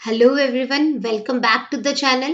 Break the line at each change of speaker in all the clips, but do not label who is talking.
Hello everyone, welcome back to the channel.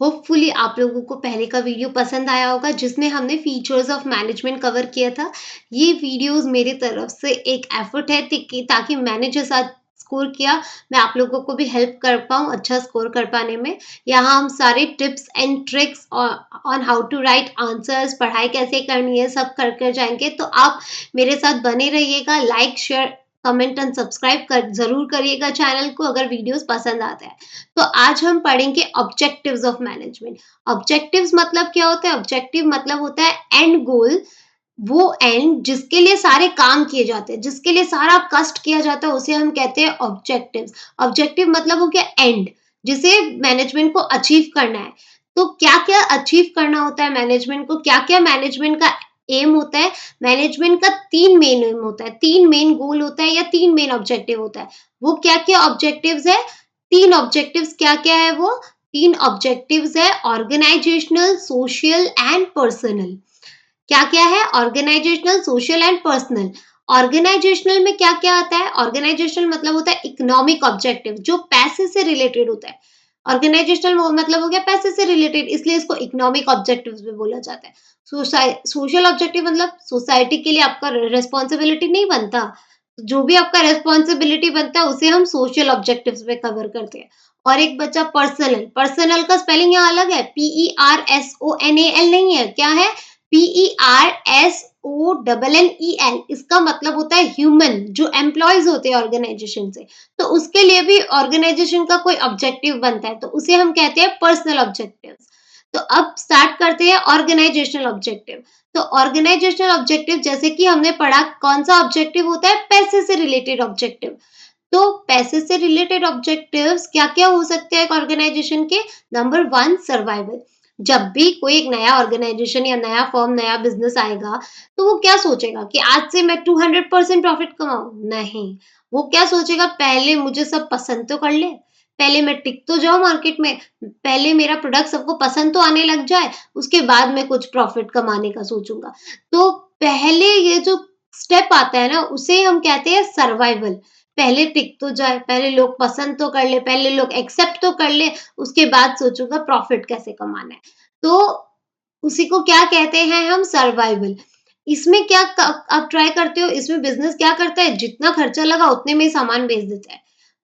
Hopefully आप लोगों को पहले का वीडियो पसंद आया होगा जिसमें हमने फीचर्स ऑफ मैनेजमेंट कवर किया था। ये वीडियोस मेरी तरफ से एक एफर्ट है ताकि मैंने जो साथ स्कोर किया मैं आप लोगों को भी हेल्प कर पाऊँ अच्छा स्कोर कर पाने में। यहाँ हम सारे tips and tricks on how to write answers, पढ़ाई कैसे करनी है, सब कर कर जाएंगे। तो आप मेरे साथ बने रहिएगा। Like, share, comment and subscribe कर जरूर करिएगा चैनल को अगर वीडियोस पसंद आते हैं। तो आज हम पढ़ेंगे ऑब्जेक्टिव्स ऑफ मैनेजमेंट। ऑब्जेक्टिव्स मतलब क्या होता है? ऑब्जेक्टिव मतलब होता है एंड गोल, वो एंड जिसके लिए सारे काम किए जाते हैं, जिसके लिए सारा कष्ट किया जाता है, उसे हम कहते हैं ऑब्जेक्टिव्स। ऑब्जेक्टिव मतलब हो गया एंड, जिसे मैनेजमेंट को अचीव करना है। तो क्या क्या अचीव करना होता है मैनेजमेंट को, क्या क्या मैनेजमेंट का एम होता है? मैनेजमेंट का तीन मेन एम होता है, तीन मेन गोल होता है या तीन मेन ऑब्जेक्टिव होता है। वो क्या क्या ऑब्जेक्टिव्स है? तीन ऑब्जेक्टिव्स क्या क्या है वो? तीन ऑब्जेक्टिव्स है ऑर्गेनाइजेशनल, सोशल एंड पर्सनल। क्या क्या है? Organisational, social and personal. Organisational में क्या क्या आता है? ऑर्गेनाइजेशनल मतलब होता है इकोनॉमिक ऑब्जेक्टिव, जो पैसे से रिलेटेड होता है। ऑर्गेनाइजेशनल मतलब हो गया पैसे से रिलेटेड, इसलिए इसको इकोनॉमिक ऑब्जेक्टिव्स भी बोला जाता है। सोशल ऑब्जेक्टिव मतलब सोसाइटी के लिए आपका रिस्पॉन्सिबिलिटी नहीं बनता, जो भी आपका रिस्पॉन्सिबिलिटी बनता है उसे हम सोशल ऑब्जेक्टिव्स में कवर करते हैं। और एक बच्चा पर्सनल। पर्सनल का स्पेलिंग यहाँ अलग है, PERSONAL नहीं है। क्या है? PERSONNEL। इसका मतलब होता है ह्यूमन, जो एम्प्लॉयज होते हैं ऑर्गेनाइजेशन से। तो उसके लिए भी ऑर्गेनाइजेशन का कोई ऑब्जेक्टिव बनता है, तो उसे हम कहते हैं पर्सनल ऑब्जेक्टिव। तो अब स्टार्ट करते हैं ऑर्गेनाइजेशनल ऑब्जेक्टिव। तो ऑर्गेनाइजेशनल ऑब्जेक्टिव जैसे कि हमने पढ़ा, कौन सा ऑब्जेक्टिव होता है? पैसे से रिलेटेड ऑब्जेक्टिव। तो पैसे से रिलेटेड ऑब्जेक्टिव्स क्या क्या हो सकते हैं एक ऑर्गेनाइजेशन के? Number one, survival. जब भी कोई एक नया ऑर्गेनाइजेशन या नया फर्म, नया बिजनेस आएगा, तो वो क्या सोचेगा कि आज से मैं 200% प्रॉफिट कमाऊं? नहीं, वो क्या सोचेगा, पहले मुझे सब पसंद तो कर ले, पहले मैं टिक तो जाऊं मार्केट में, पहले मेरा प्रोडक्ट सबको पसंद तो आने लग जाए, उसके बाद मैं कुछ प्रॉफिट कमाने का सोचूंगा। तो पहले ये जो स्टेप आता है ना, उसे हम कहते हैं सर्वाइवल। पहले टिक तो जाए, पहले लोग पसंद तो कर ले, पहले लोग एक्सेप्ट तो कर ले, उसके बाद सोचूंगा प्रॉफिट कैसे कमाना है। तो उसी को क्या कहते हैं हम? सर्वाइवल। इसमें क्या आप ट्राई करते हो? इसमें बिजनेस क्या करता है, जितना खर्चा लगा उतने में ही सामान बेच देता है,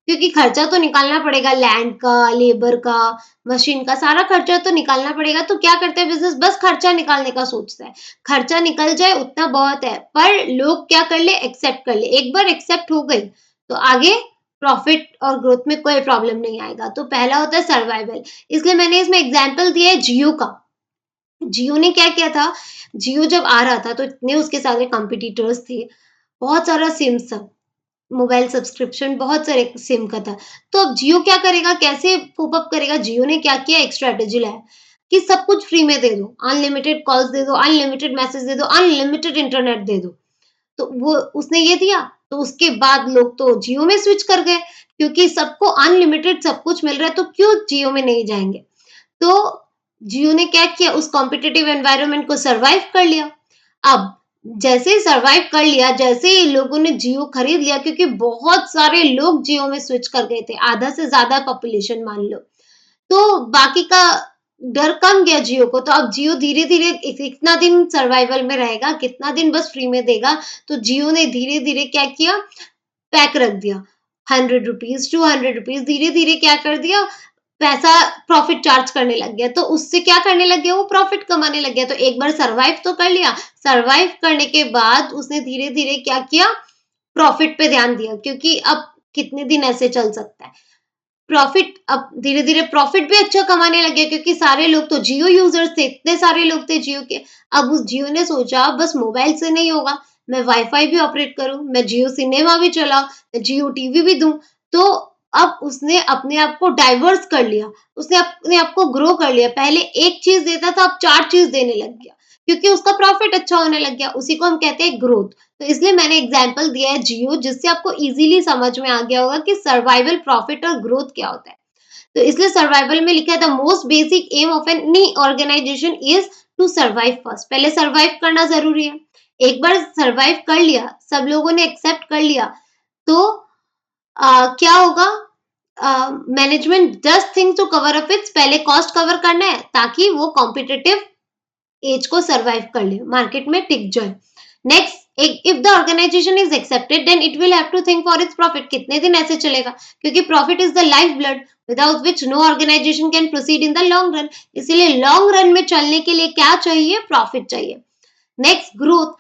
क्योंकि खर्चा तो निकालना पड़ेगा, लैंड का, लेबर का, मशीन का, सारा खर्चा तो निकालना पड़ेगा। तो क्या करता है बिजनेस? बस खर्चा निकालने का सोचता है। खर्चा निकल जाए उतना बहुत है, पर लोग क्या कर ले, एक्सेप्ट कर ले। एक बार एक्सेप्ट हो गई तो आगे प्रॉफिट और ग्रोथ में कोई प्रॉब्लम नहीं आएगा। तो पहला होता है सर्वाइवल। इसलिए मैंने इसमें एग्जाम्पल दिया है जियो का। जियो ने क्या किया था? जियो जब आ रहा था तो इतने उसके सारे कॉम्पिटिटर्स थे, बहुत सारा सिम्स था, मोबाइल सब्सक्रिप्शन बहुत सारे सिम का था। तो अब जियो क्या करेगा, कैसे कोप अप करेगा? जियो ने क्या किया, एक स्ट्रेटेजी लाया कि सब कुछ फ्री में दे दो, अनलिमिटेड कॉल्स दे दो, अनलिमिटेड मैसेज दे दो, अनलिमिटेड इंटरनेट दे दो। तो वो उसने ये दिया, तो उसके बाद लोग तो जियो में स्विच कर गए, क्योंकि सबको अनलिमिटेड सब कुछ मिल रहा है, तो क्यों जियो में नहीं जाएंगे? तो जियो ने क्या किया, उस कॉम्पिटिटिव एनवायरनमेंट को सरवाइव कर लिया। अब जैसे ही सरवाइव कर लिया, जैसे ही लोगों ने जियो खरीद लिया, क्योंकि बहुत सारे लोग जियो में स्विच कर गए थे, आधा से ज्यादा पॉपुलेशन मान लो, तो बाकी का डर कम गया जियो को। तो अब जियो धीरे धीरे कितना दिन सर्वाइवल में रहेगा, कितना दिन बस फ्री में देगा। तो जियो ने धीरे धीरे क्या किया, पैक रख दिया, 100 रुपीज, 200 रुपीज, धीरे धीरे क्या कर दिया, पैसा प्रॉफिट चार्ज करने लग गया। तो उससे क्या करने लग गया, वो प्रॉफिट कमाने लग गया। तो एक बार सरवाइव तो कर लिया, सरवाइव करने के बाद उसने धीरे धीरे क्या किया, प्रॉफिट पे ध्यान दिया, क्योंकि अब कितने दिन ऐसे चल सकता है। प्रॉफिट, अब धीरे धीरे प्रॉफिट भी अच्छा कमाने लगे, क्योंकि सारे लोग तो जियो यूजर्स थे, इतने सारे लोग थे जियो के। अब उस जियो ने सोचा बस मोबाइल से नहीं होगा, मैं वाईफाई भी ऑपरेट करूं, मैं जियो सिनेमा भी चलाऊं, मैं जियो टीवी भी दूं। तो अब उसने अपने आप को डाइवर्स कर लिया, उसने अपने आप को ग्रो कर लिया। पहले एक चीज देता था, अब चार चीज देने लग गया, क्योंकि उसका प्रॉफिट अच्छा होने लग गया। उसी को हम कहते हैं ग्रोथ। तो इसलिए मैंने एग्जाम्पल दिया है जियो, जिससे आपको इजीली समझ में आ गया होगा कि सर्वाइवल, प्रॉफिट और ग्रोथ क्या होता है। तो इसलिए सर्वाइवल में लिखा है the most basic aim of any organisation is to survive first. पहले सर्वाइव करना जरूरी है। एक बार सर्वाइव कर लिया, सब लोगों ने एक्सेप्ट कर लिया, तो क्या होगा, management does things to cover up its, पहले कॉस्ट कवर करना है ताकि वो कॉम्पिटिटिव एज को सर्वाइव कर ले, मार्केट में टिक जाए। Next, if the organisation is accepted then it will have to think for its profit, कितने दिन ऐसे चलेगा, क्योंकि profit is the life blood without which no organisation can proceed in the long run. इसीलिए long run में चलने के लिए क्या चाहिए, प्रॉफिट चाहिए। Next, growth.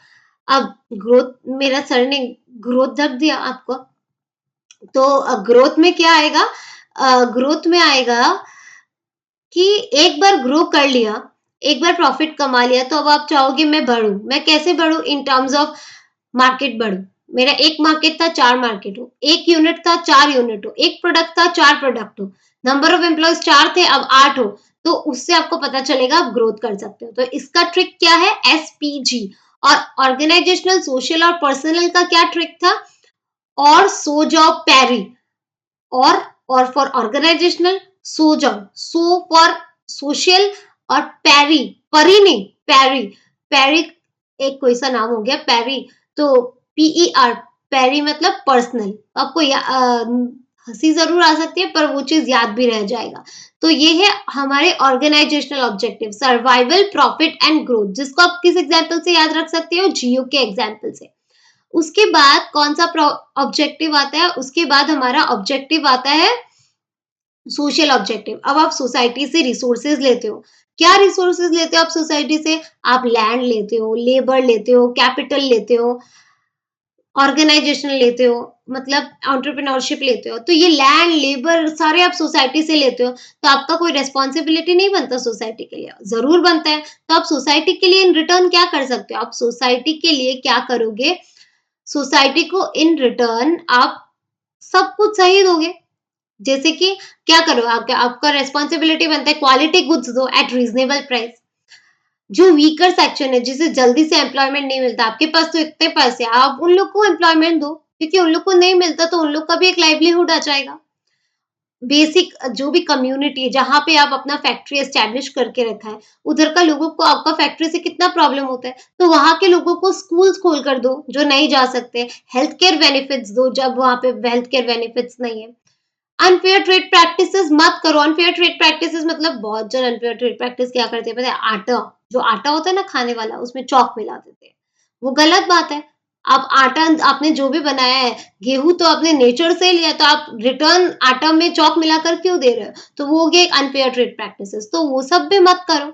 अब ग्रोथ, मेरा सर ने ग्रोथ धक दिया आपको, तो ग्रोथ में क्या आएगा, ग्रोथ में आएगा कि एक बार ग्रो कर लिया, एक बार प्रॉफिट कमा लिया, तो अब आप चाहोगे मैं बढ़ूं, मैं कैसे बढ़ूं, इन टर्म्स ऑफ मार्केट बढ़ूं। मेरा एक मार्केट था, 4 मार्केट हो, एक यूनिट था, 4 यूनिट हो, एक प्रोडक्ट था, 4 प्रोडक्ट हो, नंबर ऑफ एम्प्लॉयज 4 थे, अब 8 हो, तो उससे आपको पता चलेगा आप ग्रोथ कर सकते हो। तो इसका ट्रिक क्या है, एसपीजी। और ऑर्गेनाइजेशनल, सोशल और पर्सनल का क्या ट्रिक था, और सो जाओ पैरी, और फॉर ऑर्गेनाइजेशनल सो जाओ, सो फॉर सोशल, और पैरी, परी नहीं, पैरी, पैरी एक कोई सा नाम हो गया पैरी, तो पीईआर, पैरी मतलब पर्सनल। आपको हंसी जरूर आ सकती है पर वो चीज याद भी रह जाएगा। तो ये है हमारे organisational objective, survival, profit and growth, जिसको आप किस एग्जाम्पल से याद रख सकते हो, जियो के एग्जाम्पल से। उसके बाद कौन सा ऑब्जेक्टिव आता है, उसके बाद हमारा ऑब्जेक्टिव आता है सोशल ऑब्जेक्टिव। अब आप सोसाइटी से रिसोर्सेज लेते हो, क्या रिसोर्सेज लेते हो आप सोसाइटी से, आप लैंड लेते हो, लेबर लेते हो, कैपिटल लेते हो, ऑर्गेनाइजेशन लेते हो, मतलब एंटरप्रेन्योरशिप लेते हो। तो ये लैंड, लेबर सारे आप सोसाइटी से लेते हो, तो आपका कोई रेस्पॉन्सिबिलिटी नहीं बनता सोसाइटी के लिए, जरूर बनता है। तो आप सोसाइटी के लिए इन रिटर्न क्या कर सकते हो, आप सोसाइटी के लिए क्या करोगे, सोसाइटी को इन रिटर्न आप सब कुछ सही दोगे। जैसे कि क्या करो, आपका आपका रेस्पॉन्सिबिलिटी बनता है क्वालिटी गुड्स दो एट रीजनेबल प्राइस। जो वीकर सेक्शन है, जिसे जल्दी से एम्प्लॉयमेंट नहीं मिलता, आपके पास तो इतने पैसे, आप उन लोग को एम्प्लॉयमेंट दो, क्योंकि उन लोग को नहीं मिलता तो उन लोग का भी एक लाइवलीहुड आ जाएगा। बेसिक जो भी कम्युनिटी है जहाँ पे आप अपना फैक्ट्री एस्टेब्लिश करके रखा है, उधर का लोगों को आपका फैक्ट्री से कितना प्रॉब्लम होता है, तो वहां के लोगों को स्कूल्स खोल कर दो जो नहीं जा सकते, हेल्थ केयर बेनिफिट्स दो जब वहां पे हेल्थ केयर बेनिफिट्स नहीं है। अनफेयर ट्रेड प्रैक्टिसेस मत करो। अनफेयर ट्रेड प्रैक्टिसेस मतलब बहुत जन अनफेयर ट्रेड प्रैक्टिस क्या करते हैं पता है, आटा, जो आटा होता है ना खाने वाला, उसमें चौक मिला देते हैं, वो गलत बात है। आप आटा, आपने जो भी बनाया है, गेहूं तो आपने नेचर से लिया, तो आप रिटर्न आटा में चौक मिलाकर क्यों दे रहे हो, तो वो हो गया एक अनफेयर ट्रेड प्रैक्टिसेस, तो वो सब भी मत करो।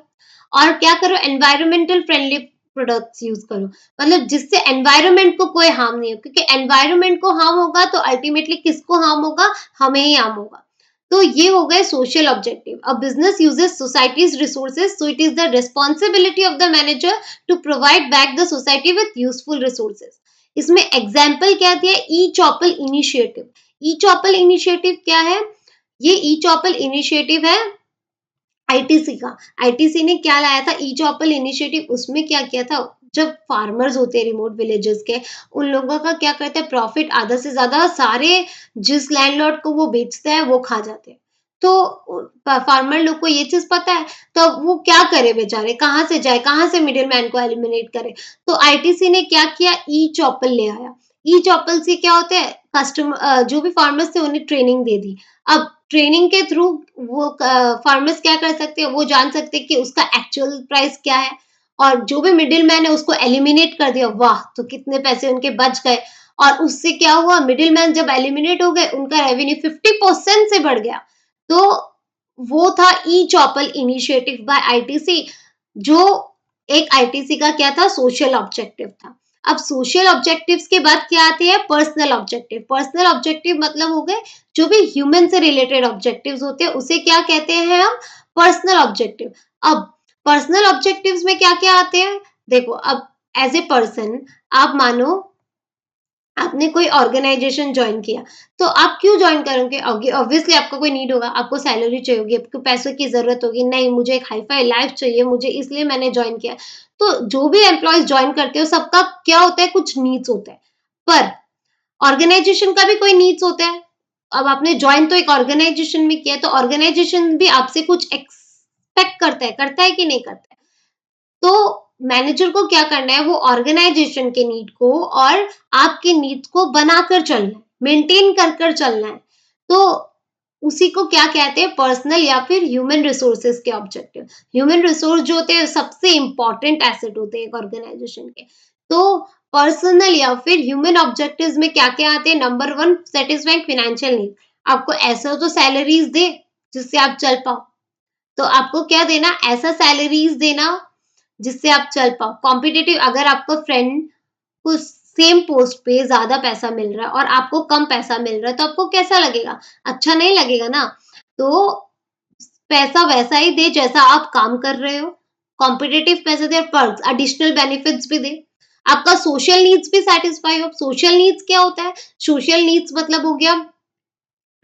और क्या करो, एनवायरमेंटल फ्रेंडली प्रोडक्ट्स यूज करो, मतलब जिससे एनवायरमेंट को कोई हार्म नहीं हो, क्योंकि एनवायरमेंट को हार्म होगा तो अल्टीमेटली किसको हार्म होगा, हमें ही हार्म होगा। तो ये हो गए social objective. A business uses society's resources, so it is the responsibility of the manager to provide back the society with useful resources. इसमें एग्जाम्पल क्या दिया, ई चॉपल इनिशिएटिव। ई चॉपल इनिशिएटिव क्या है, ये ई चॉपल इनिशिएटिव है आईटीसी का। आईटीसी ने क्या लाया था, ई चॉपल इनिशिएटिव, उसमें क्या किया था, जब फार्मर्स होते हैं रिमोट विलेजेस के, उन लोगों का क्या करते हैं, प्रॉफिट आधा से ज्यादा सारे जिस लैंडलॉर्ड को वो बेचता है वो खा जाते हैं। तो फार्मर लोग को ये चीज पता है, तो वो क्या करे बेचारे, कहाँ से जाए, कहाँ से मिडिल मैन को एलिमिनेट करे। तो आईटीसी ने क्या किया, ई चॉपल ले आया। ई चॉपल से क्या होता है, कस्टमर जो भी फार्मर्स थे उन्हें ट्रेनिंग दे दी। अब ट्रेनिंग के थ्रू वो फार्मर्स क्या कर सकते हैं, वो जान सकते हैं कि उसका एक्चुअल प्राइस क्या है, और जो भी मिडिल मैन है उसको एलिमिनेट कर दिया, वाह तो कितने पैसे उनके बच गए। और उससे क्या हुआ, मिडिल मैन जब एलिमिनेट हो गए, उनका रेवेन्यू 50% से बढ़ गया। तो वो था ई चॉपल इनिशिएटिव बाय आईटीसी, जो एक आईटीसी का क्या था, सोशल ऑब्जेक्टिव था। अब सोशल ऑब्जेक्टिव्स के बाद क्या आते हैं, पर्सनल ऑब्जेक्टिव। पर्सनल ऑब्जेक्टिव मतलब हो गए जो भी ह्यूमन से रिलेटेड ऑब्जेक्टिव्स होते हैं, उसे क्या कहते हैं हम, पर्सनल ऑब्जेक्टिव। अब पर्सनल ऑब्जेक्टिव्स में क्या क्या आते हैं, देखो अब एज ए पर्सन, आप मानो आपने कोई ऑर्गेनाइजेशन ज्वाइन किया, तो आप क्यों ज्वाइन करोगे, ऑब्वियसली आपका कोई नीड होगा, आपको सैलरी चाहिए होगी, आपको पैसों की जरूरत होगी, नहीं मुझे एक हाईफाई लाइफ चाहिए, मुझे इसलिए मैंने ज्वाइन किया। तो जो भी एम्प्लॉयज ज्वाइन करते हो सबका क्या होता है, कुछ नीड्स होते हैं, पर ऑर्गेनाइजेशन का भी कोई नीड्स होता है। अब आपने ज्वाइन तो एक ऑर्गेनाइजेशन में किया, तो ऑर्गेनाइजेशन भी आपसे कुछ एक्सपेक्ट करता है कि नहीं करता है। तो मैनेजर को क्या करना है, वो ऑर्गेनाइजेशन के नीड को और आपके नीड्स को बनाकर चलना है, मेंटेन कर कर चलना है। तो उसी को क्या कहते हैं, पर्सनल या फिर ह्यूमन रिसोर्सेज के ऑब्जेक्टिव। ह्यूमन रिसोर्स जो होते हैं सबसे इंपॉर्टेंट एसेट होते हैं एक ऑर्गेनाइजेशन के। तो पर्सनल या फिर ह्यूमन ऑब्जेक्टिव्स में क्या क्या आते हैं, number one, satisfying financial need. आपको ऐसा तो सैलरीज दे जिससे आप चल पाओ, तो आपको क्या देना, ऐसा सैलरीज देना जिससे आप चल पाओ। कॉम्पिटिटिव, अगर आपका फ्रेंड को सेम पोस्ट पे ज्यादा पैसा मिल रहा है और आपको कम पैसा मिल रहा है, तो आपको कैसा लगेगा, अच्छा नहीं लगेगा ना। तो पैसा वैसा ही दे जैसा आप काम कर रहे हो, कॉम्पिटिटिव पैसे दे, पर्क्स एडिशनल बेनिफिट्स भी दे। आपका सोशल नीड्स भी सेटिस्फाई हो। सोशल नीड्स क्या होता है, सोशल नीड्स मतलब हो गया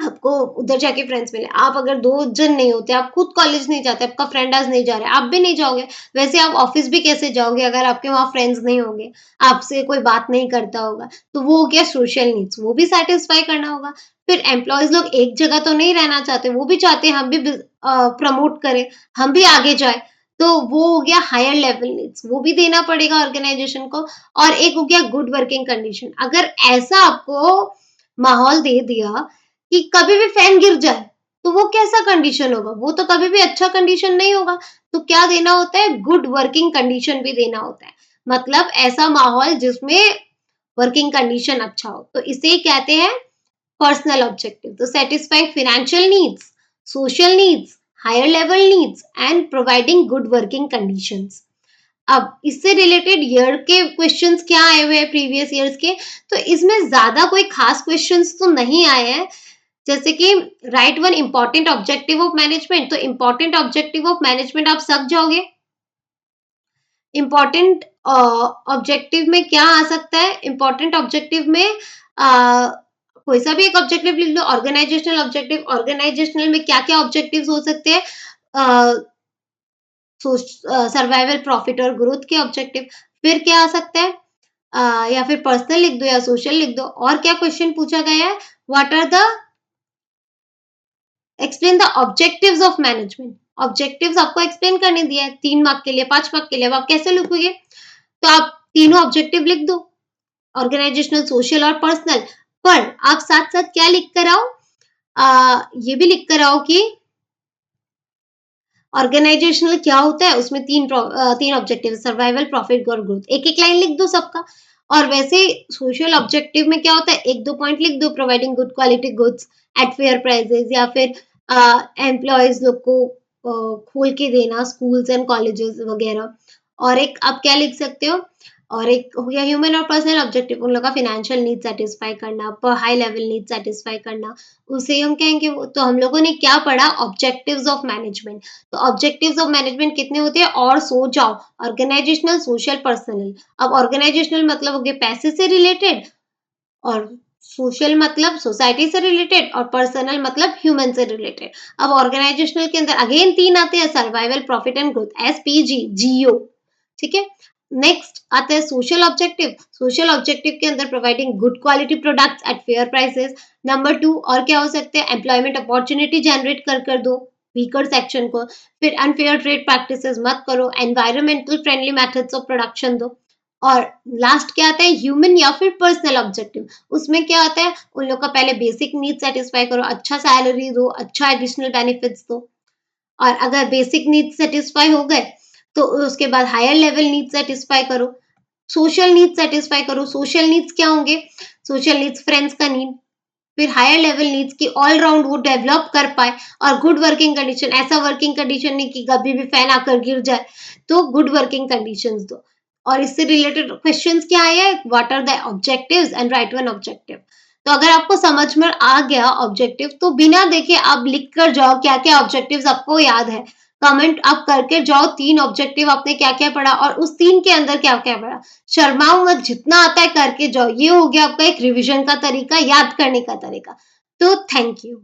आपको उधर जाके फ्रेंड्स मिले। आप अगर 2 जन नहीं होते, आप खुद कॉलेज नहीं जाते, आपका फ्रेंड आज नहीं जा रहा है, आप भी नहीं जाओगे। वैसे आप ऑफिस भी कैसे जाओगे अगर आपके वहाँ फ्रेंड्स नहीं होंगे, आपसे कोई बात नहीं करता होगा। तो वो हो गया सोशल नीड्स, वो भी सैटिस्फाई करना होगा। फिर एम्प्लॉइज़ लोग एक जगह तो नहीं रहना चाहते, वो भी चाहते हैं हम भी प्रमोट करें, हम भी आगे जाएँ। तो वो हो गया हायर लेवल नीड्स, वो भी देना पड़ेगा ऑर्गेनाइजेशन को। और एक हो गया गुड वर्किंग कंडीशन। अगर ऐसा आपको माहौल दे दिया कि कभी भी फैन गिर जाए, तो वो कैसा कंडीशन होगा? वो तो कभी भी अच्छा कंडीशन नहीं होगा। तो क्या देना होता है? गुड वर्किंग कंडीशन भी देना होता है। मतलब ऐसा माहौल जिसमें वर्किंग कंडीशन अच्छा हो। तो इसे ही कहते हैं पर्सनल ऑब्जेक्टिव। तो satisfying financial needs, social needs, higher level needs and providing good working conditions. अब इससे रिलेटेड ईयर के क्वेश्चंस क्या आए हुए हैं प्रीवियस ईयर्स के, तो इसमें ज्यादा कोई खास क्वेश्चंस तो नहीं आए हैं। जैसे कि right one important objective of management, तो इंपॉर्टेंट ऑब्जेक्टिव ऑफ मैनेजमेंट आप सब जाओगे। इंपॉर्टेंट ऑब्जेक्टिव में क्या आ सकता है, इंपॉर्टेंट ऑब्जेक्टिव में कोई सा भी एक ऑब्जेक्टिव लिख लो। ऑर्गेनाइजेशनल ऑब्जेक्टिव, ऑर्गेनाइजेशनल में क्या क्या ऑब्जेक्टिव्स हो सकते हैं, सर्वाइवल, प्रॉफिट और ग्रोथ के ऑब्जेक्टिव। फिर क्या आ सकता है, या फिर पर्सनल लिख दो या सोशल लिख दो। और क्या क्वेश्चन पूछा गया है, what are the, explain the objectives of management. Objectives आपको एक्सप्लेन करने दिया है 3 मार्क के लिए, 5 मार्क के लिए। अब आप कैसे लिखोगे, तो आप तीनों ऑब्जेक्टिव लिख दो, ऑर्गेनाइजेशनल, सोशल और पर्सनल। पर आप साथ साथ क्या लिख कर आओ, ये भी लिख कर आओ कि ऑर्गेनाइजेशनल क्या होता है, उसमें तीन ऑब्जेक्टिव, सर्वाइवल, प्रॉफिट और ग्रोथ। एक एक लाइन लिख दो सबका। और वैसे सोशल ऑब्जेक्टिव में क्या होता है, एक दो पॉइंट लिख दो, providing good quality goods at fair prices, या फिर एम्प्लॉयज लोग को खोल के देना, स्कूल्स एंड कॉलेजेस वगैरह। और एक आप क्या लिख सकते हो, और एक हो गया ह्यूमन और पर्सनल ऑब्जेक्टिव, उन लोग का फाइनेंशियल नीड सेटिस्फाई करना, पर हाई लेवल नीड सेटिस्फाई करना, उसे हम कहेंगे वो। तो हम लोगों ने क्या पढ़ा, ऑब्जेक्टिव्स ऑफ मैनेजमेंट। तो ऑब्जेक्टिव्स ऑफ मैनेजमेंट कितने होते हैं, और सो जाओ, ऑर्गेनाइजेशनल, सोशल, पर्सनल। अब ऑर्गेनाइजेशनल मतलब हो गए पैसे से रिलेटेड, और सोशल मतलब सोसाइटी से रिलेटेड, और पर्सनल मतलब ह्यूमन से रिलेटेड। अब ऑर्गेनाइजेशनल के अंदर अगेन 3 आते हैं, survival, profit and growth, SPG, GO. ठीक है। नेक्स्ट आता है सोशल ऑब्जेक्टिव। सोशल ऑब्जेक्टिव के अंदर providing good quality products at fair prices. Number 2 और क्या हो सकते हैं, एम्प्लॉयमेंट अपॉर्चुनिटी जनरेट कर दो वीकर सेक्शन को। फिर अनफेयर ट्रेड प्रैक्टिसेस मत करो, environmental friendly methods of production दो। और लास्ट क्या आता है, ह्यूमन या फिर पर्सनल ऑब्जेक्टिव। उसमें क्या आता है, उन लोग का पहले बेसिक नीड सेटिस्फाई करो, अच्छा सैलरी दो, अच्छा एडिशनल बेनिफिट्स दो। और अगर बेसिक नीड्स सेटिस्फाई हो गए, तो उसके बाद हायर लेवल नीड सेटिस्फाई करो, सोशल नीड्स सेटिस्फाई करो। सोशल नीड्स क्या होंगे, सोशल नीड्स फ्रेंड्स का नीड। फिर हायर लेवल नीड्स की ऑल राउंड वो डेवलप कर पाए। और गुड वर्किंग कंडीशन, ऐसा वर्किंग कंडीशन नहीं कि कभी भी फैन आकर गिर जाए, तो गुड वर्किंग कंडीशंस दो। और इससे रिलेटेड क्वेश्चंस क्या आया है, what are the objectives and write one objective. तो अगर आपको समझ में आ गया ऑब्जेक्टिव, तो बिना देखे आप लिख कर जाओ क्या क्या ऑब्जेक्टिव्स आपको याद है। कमेंट आप करके जाओ 3 ऑब्जेक्टिव आपने क्या क्या पढ़ा, और उस 3 के अंदर क्या क्या पढ़ा। शर्माओ मत, जितना आता है करके जाओ। ये हो गया आपका एक रिवीजन का तरीका, याद करने का तरीका। तो थैंक यू।